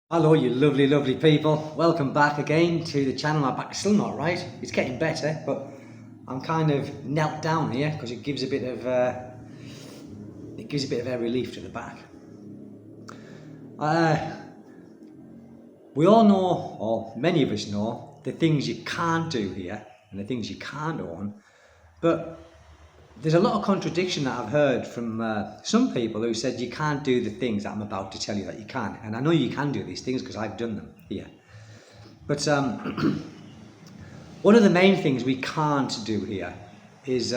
Hello, you lovely, lovely people. Welcome back again to the channel. My back is still not right. It's getting better, but I'm kind of knelt down here because it gives a bit of a relief to the back. Uh, we all know, or many of us know, the things you can't do here and the things you can't own. But there's a lot of contradiction that I've heard from some people who said you can't do the things that I'm about to tell you that you can. And I know you can do these things because I've done them here. But one of the main things we can't do here is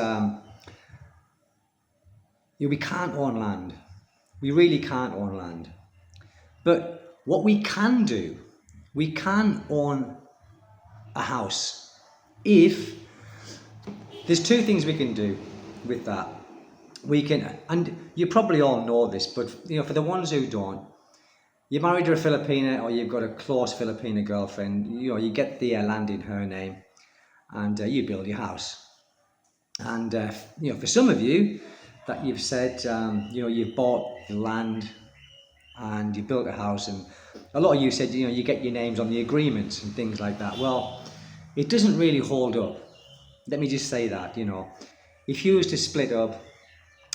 we can't own land. We really can't own land. But what we can do, we can own a house. If there's two things we can do with that. We can, and you probably all know this, but for the ones who don't, you're married to a Filipina or you've got a close Filipina girlfriend, you get the land in her name and you build your house. And for some of you that you've said, you've bought the land and you built a house, and a lot of you said, you get your names on the agreements and things like that. Well, it doesn't really hold up. Let me just say that, if you was to split up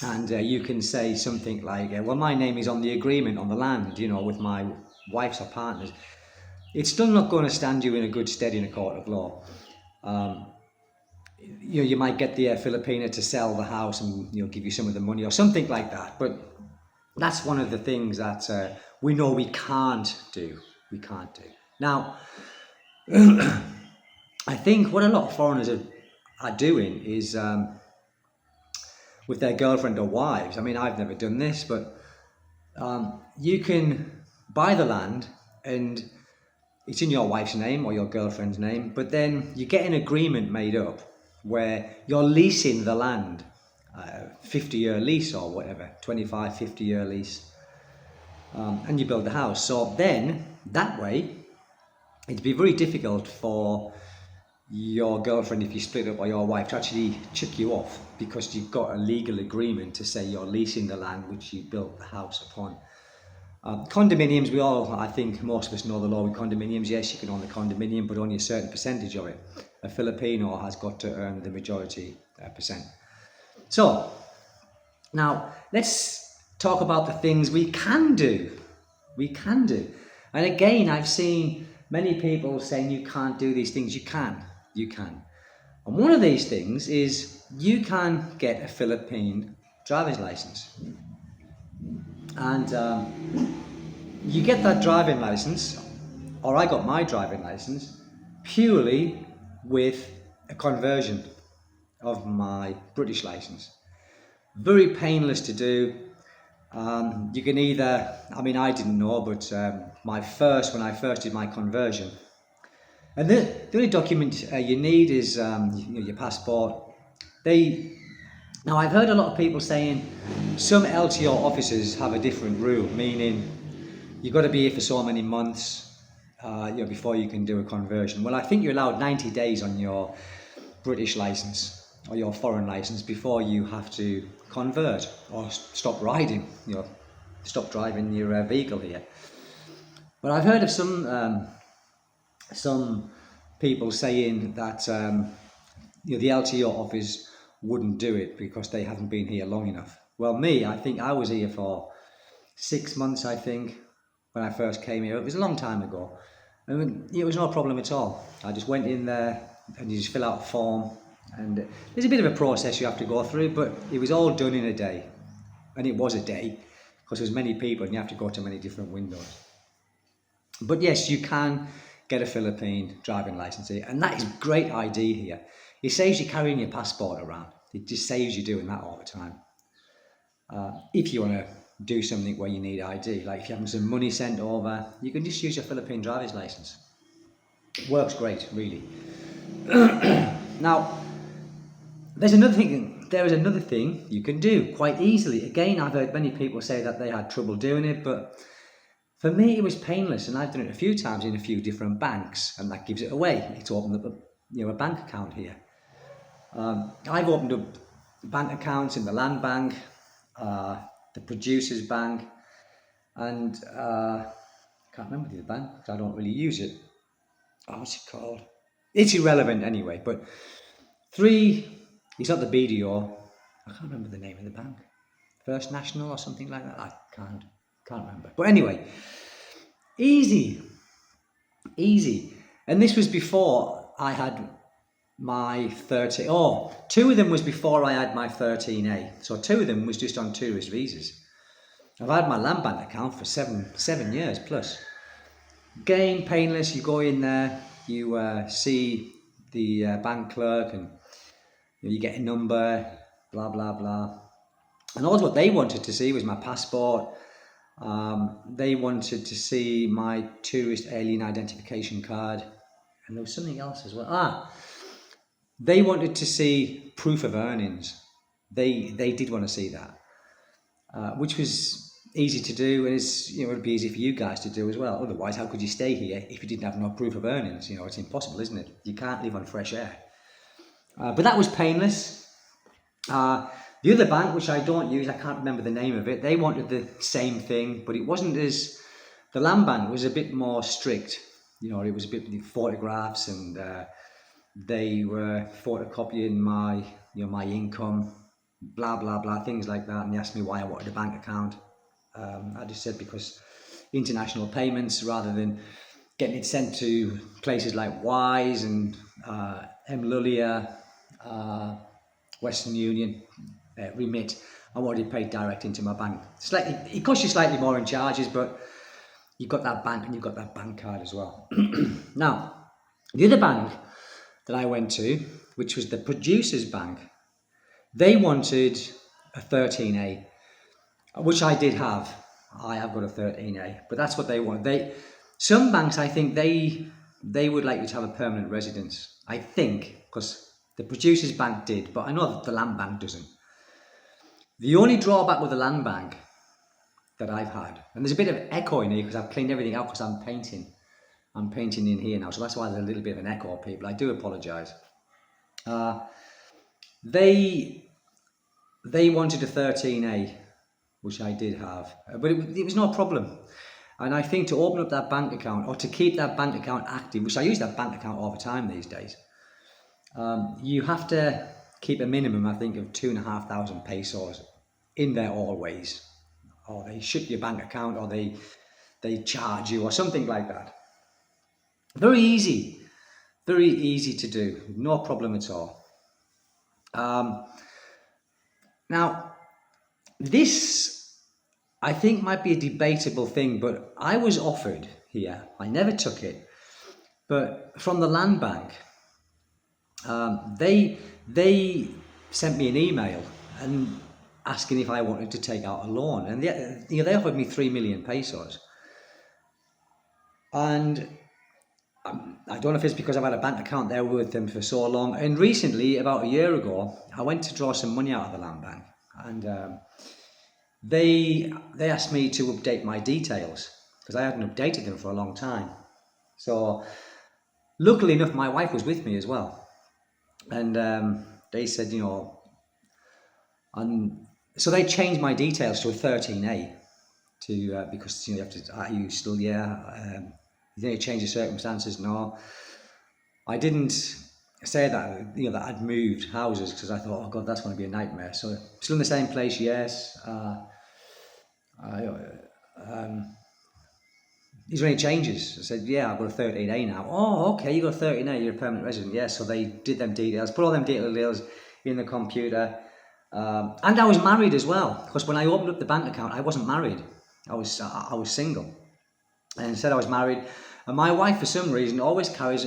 and you can say something like, well, my name is on the agreement on the land, with my wife's or partner's, it's still not going to stand you in a good stead in a court of law. You might get the Filipina to sell the house and give you some of the money or something like that. But that's one of the things that we know we can't do. We can't do. Now, I think what a lot of foreigners are doing is with their girlfriend or wives. I mean, I've never done this, but you can buy the land and it's in your wife's name or your girlfriend's name, but then you get an agreement made up where you're leasing the land, 50-year lease or whatever, 25, 50-year lease, and you build the house. So then, that way, it'd be very difficult for your girlfriend, if you split up, or your wife to actually chuck you off because you've got a legal agreement to say you're leasing the land which you built the house upon. Condominiums, I think most of us know the law with condominiums. Yes, you can own the condominium, but only a certain percentage of it. A Filipino has got to earn the majority percent. So, now let's talk about the things we can do. We can do. And again, I've seen many people saying you can't do these things. You can. You can. And one of these things is you can get a Philippine driver's license. And you get that driving license, or I got my driving license, purely with a conversion of my British license. Very painless to do. You can either, I didn't know, but when I first did my conversion, and the only document you need is your passport. Now, I've heard a lot of people saying some LTO officers have a different rule, meaning you've got to be here for so many months before you can do a conversion. Well, I think you're allowed 90 days on your British license or your foreign license before you have to convert or stop riding, stop driving your vehicle here. But I've heard of some people saying that the LTO office wouldn't do it because they haven't been here long enough. Well, I think I was here for 6 months, I think, when I first came here. It was a long time ago. And it was no problem at all. I just went in there and you just fill out a form. And there's a bit of a process you have to go through, but it was all done in a day. And it was a day because there's many people and you have to go to many different windows. But yes, you can get a Philippine driving license here. And that is a great idea here. It saves you carrying your passport around. It just saves you doing that all the time. If you want to do something where you need ID, like if you're having some money sent over, you can just use your Philippine driver's license. It works great, really. Now, there is another thing you can do quite easily. Again, I've heard many people say that they had trouble doing it, but for me, it was painless, and I've done it a few times in a few different banks, and that gives it away. It's opened up a bank account here. I've opened up bank accounts in the Land Bank, the Producers Bank, and can't remember the bank because I don't really use it. Oh, what's it called? It's irrelevant anyway. But 3, it's not the BDO. I can't remember the name of the bank. First National or something like that. I can't remember. But anyway, easy. And this was before I had my 13. Oh, 2 of them was before I had my 13A. So 2 of them was just on tourist visas. I've had my land bank account for seven years plus. Again, painless. You go in there, you see the bank clerk, and you get a number, blah blah blah. And also, what they wanted to see was my passport. They wanted to see my tourist alien identification card, and there was something else as well. They wanted to see proof of earnings. They did want to see that, which was easy to do, and it would be easy for you guys to do as well. Otherwise, how could you stay here if you didn't have no proof of earnings? It's impossible, isn't it? You can't live on fresh air. But that was painless. The other bank, which I don't use, I can't remember the name of it, they wanted the same thing, but it wasn't as... The land bank was a bit more strict. It was a bit of photographs, and they were photocopying my income, blah, blah, blah, things like that. And they asked me why I wanted a bank account. I just said because international payments, rather than getting it sent to places like Wise and Mlulia, Western Union, Remit, I wanted it paid direct into my bank. It costs you slightly more in charges, but you've got that bank and you've got that bank card as well. Now, the other bank that I went to, which was the Producers Bank, they wanted a 13A, which I did have. I have got a 13A, but that's what they want. Some banks, I think they would like you to have a permanent residence. I think, because the Producers Bank did, but I know that the Land Bank doesn't. The only drawback with the Land Bank that I've had, and there's a bit of echo in here because I've cleaned everything out because I'm painting. I'm painting in here now, so that's why there's a little bit of an echo, people. I do apologise. They wanted a 13A, which I did have, but it was no problem. And I think to open up that bank account, or to keep that bank account active, which I use that bank account all the time these days, you have to keep a minimum, I think, of 2,500 pesos in there always, or they shut your bank account, or they charge you, or something like that. Very easy to do, no problem at all. Now, this, I think, might be a debatable thing, but I was offered here, I never took it, but from the Land Bank, they sent me an email and asking if I wanted to take out a loan, and they offered me 3 million pesos, and I don't know if it's because I've had a bank account there with them for so long. And recently, about a year ago, I went to draw some money out of the Land Bank, and they asked me to update my details because I hadn't updated them for a long time. So luckily enough, my wife was with me as well, and they said, and so they changed my details to a 13A because you have to. Are you still you think change the circumstances? No, I didn't say that that I'd moved houses because I thought, oh God, that's going to be a nightmare. So still in the same place, yes. Is there any changes? I said, yeah, I've got a 13A now. Oh, okay, you got a 13A, you're a permanent resident. Yes, so they did them details, put all them details in the computer. And I was married as well, because when I opened up the bank account, I wasn't married. I was single. And instead I was married. And my wife, for some reason, always carries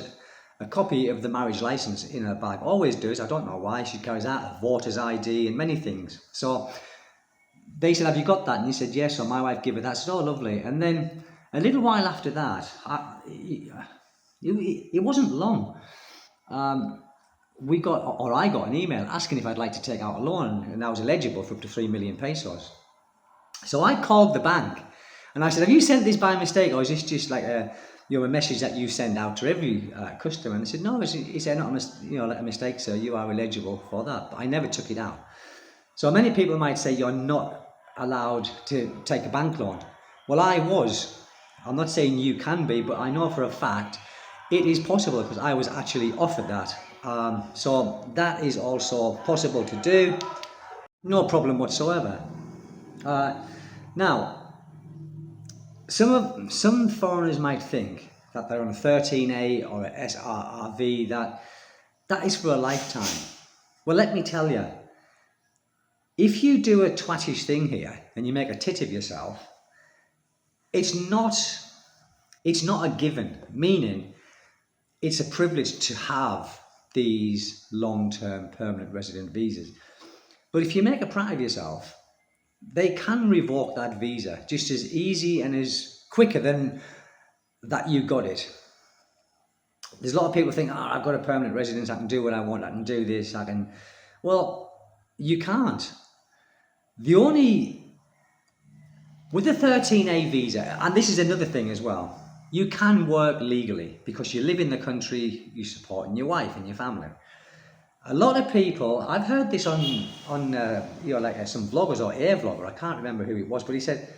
a copy of the marriage license in her bag. Always does. I don't know why. She carries out a voter's ID and many things. So they said, have you got that? And he said, yes. So my wife gave it that. I said, oh, lovely. And then a little while after that, it wasn't long. I got an email asking if I'd like to take out a loan, and I was eligible for up to 3 million pesos. So I called the bank and I said, have you sent this by mistake, or is this just like a message that you send out to every customer? And they said, no, it's not a mistake, sir. You are eligible for that. But I never took it out. So many people might say you're not allowed to take a bank loan. Well, I was. I'm not saying you can be, but I know for a fact it is possible because I was actually offered that. So that is also possible to do, no problem whatsoever. Now, some foreigners might think that they're on a 13A or a SRRV, that is for a lifetime. Well, let me tell you, if you do a twattish thing here and you make a tit of yourself, it's not a given, meaning it's a privilege to have these long-term permanent resident visas. But if you make a prat of yourself, they can revoke that visa just as easy and as quicker than that you got it. There's a lot of people think, I've got a permanent residence, I can do what I want, I can do this, I can... Well, you can't. With the 13A visa, and this is another thing as well, you can work legally because you live in the country, you're supporting your wife and your family. A lot of people, I've heard this on some vloggers or a vlogger, I can't remember who it was, but he said,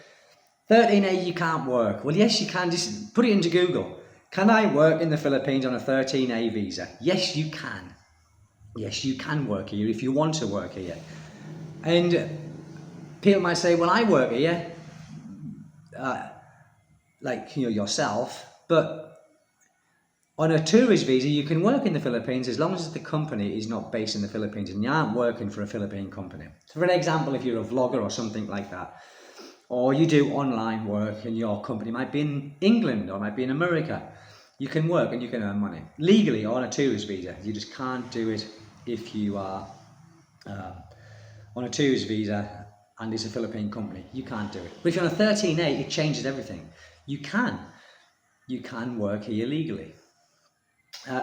13A you can't work. Well, yes you can, just put it into Google. Can I work in the Philippines on a 13A visa? Yes you can. Yes you can work here if you want to work here. And people might say, well, I work here, yourself, but on a tourist visa, you can work in the Philippines as long as the company is not based in the Philippines and you aren't working for a Philippine company. So for an example, if you're a vlogger or something like that, or you do online work and your company might be in England or might be in America, you can work and you can earn money legally on a tourist visa. You just can't do it if you are on a tourist visa and it's a Philippine company. You can't do it. But if you're on a 13A, it changes everything. You can work here legally.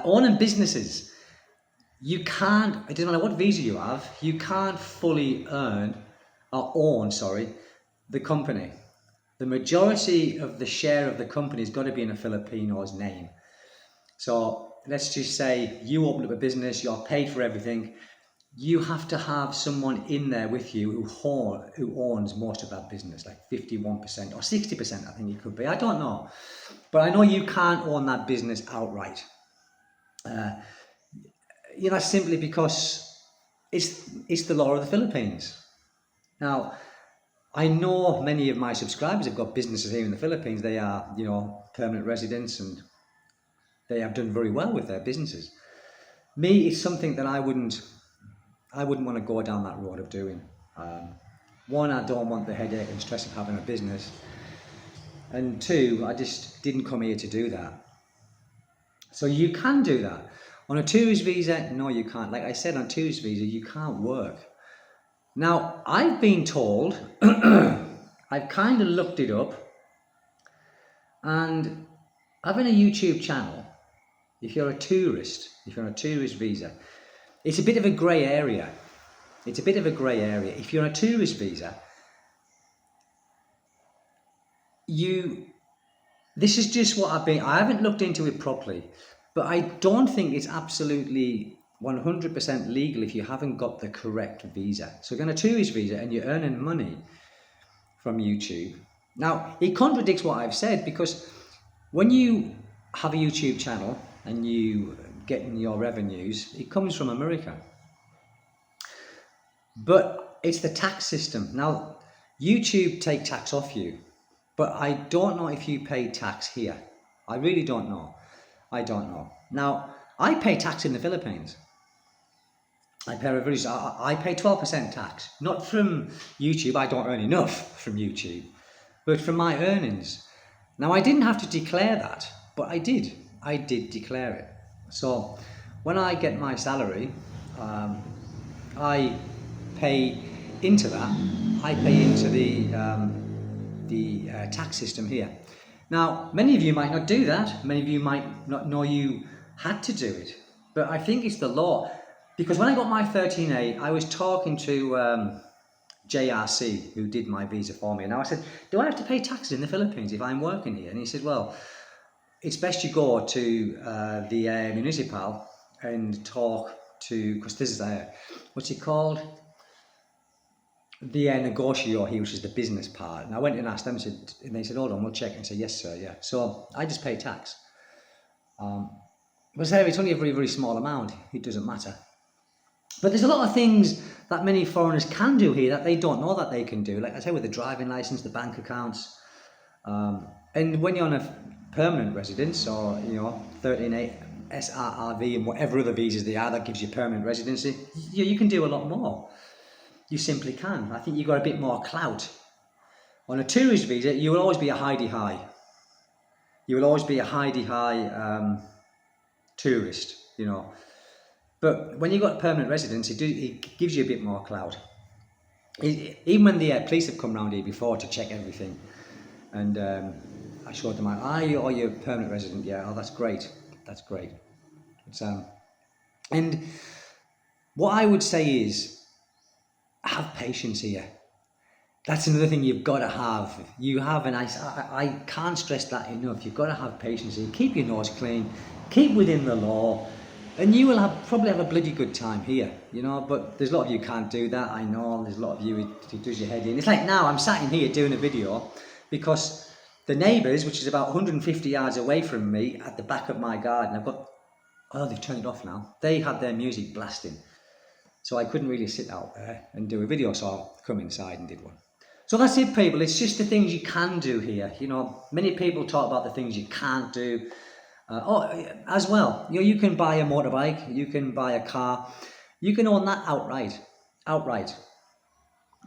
Owning businesses, it doesn't matter what visa you have, you can't fully own the company. The majority of the share of the company has got to be in a Filipino's name. So let's just say you open up a business, you're paid for everything, you have to have someone in there with you who owns most of that business, like 51% or 60% I think it could be, I don't know. But I know you can't own that business outright. Simply because it's the law of the Philippines. Now, I know many of my subscribers have got businesses here in the Philippines. They are, permanent residents and they have done very well with their businesses. Me, it's something that I wouldn't want to go down that road of doing. One, I don't want the headache and stress of having a business. And two, I just didn't come here to do that. So you can do that. On a tourist visa, no you can't. Like I said, on a tourist visa, you can't work. Now, I've been told, I've kind of looked it up, and having a YouTube channel, if you're a tourist, if you're on a tourist visa, it's a bit of a grey area. It's a bit of a grey area. If you're on a tourist visa, this is just what I haven't looked into it properly, but I don't think it's absolutely 100% legal if you haven't got the correct visa. So if you're on a tourist visa and you're earning money from YouTube. Now, it contradicts what I've said, because when you have a YouTube channel and you get your revenues, it comes from America. But it's the tax system. Now, YouTube take tax off you, but I don't know if you pay tax here. I really don't know. I don't know. Now, I pay tax in the Philippines. I pay 12% tax, not from YouTube. I don't earn enough from YouTube, but from my earnings. Now, I didn't have to declare that, but I did. I did declare it. So when I get my salary, I pay into that. I pay into the tax system here. Now, many of you might not do that. Many of you might not know you had to do it, but I think it's the law. Because when I got my 13A, I was talking to JRC, who did my visa for me. And I said, do I have to pay taxes in the Philippines if I'm working here? And he said, well, it's best you go to the municipal and talk to, because this is what's it called? the negotiator, which is the business part. And I went and asked them, and they said, hold on, we'll check. And I said, yes, sir, yeah. So I just pay tax. But it's only a very, very small amount. It doesn't matter. But there's a lot of things that many foreigners can do here that they don't know that they can do. Like I say, with the driving license, the bank accounts. And when you're on a permanent residence, or 13A SRRV and whatever other visas they are that gives you permanent residency, you can do a lot more. You simply can. I think you've got a bit more clout. On a tourist visa, you will always be a hidey-high. You will always be a hidey-high tourist, But when you've got permanent residence, it gives you a bit more clout. Even when the police have come round here before to check everything, and I showed them, are you a permanent resident? Yeah, oh, that's great. That's great. And what I would say is, have patience here. That's another thing you've got to have. You have, and I can't stress that enough. You've got to have patience here. Keep your nose clean. Keep within the law. And you will probably have a bloody good time here, but there's a lot of you can't do that. I know there's a lot of you, it does your head in. It's like now I'm sat in here doing a video because the neighbours, which is about 150 yards away from me at the back of my garden, they've turned it off now. They had their music blasting. So I couldn't really sit out there and do a video, so I'll come inside and did one. So that's it, people. It's just the things you can do here. Many people talk about the things you can't do. As well, you can buy a motorbike, you can buy a car, you can own that outright,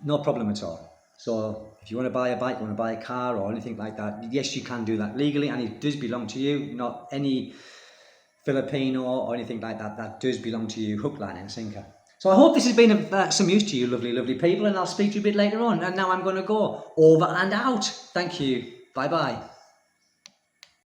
no problem at all. So if you want to buy a bike, you want to buy a car or anything like that, yes, you can do that legally, and it does belong to you, not any Filipino or anything like that. That does belong to you, hook, line and sinker. So I hope this has been of some use to you, lovely, lovely people, and I'll speak to you a bit later on. And now I'm going to go over and out. Thank you. Bye-bye.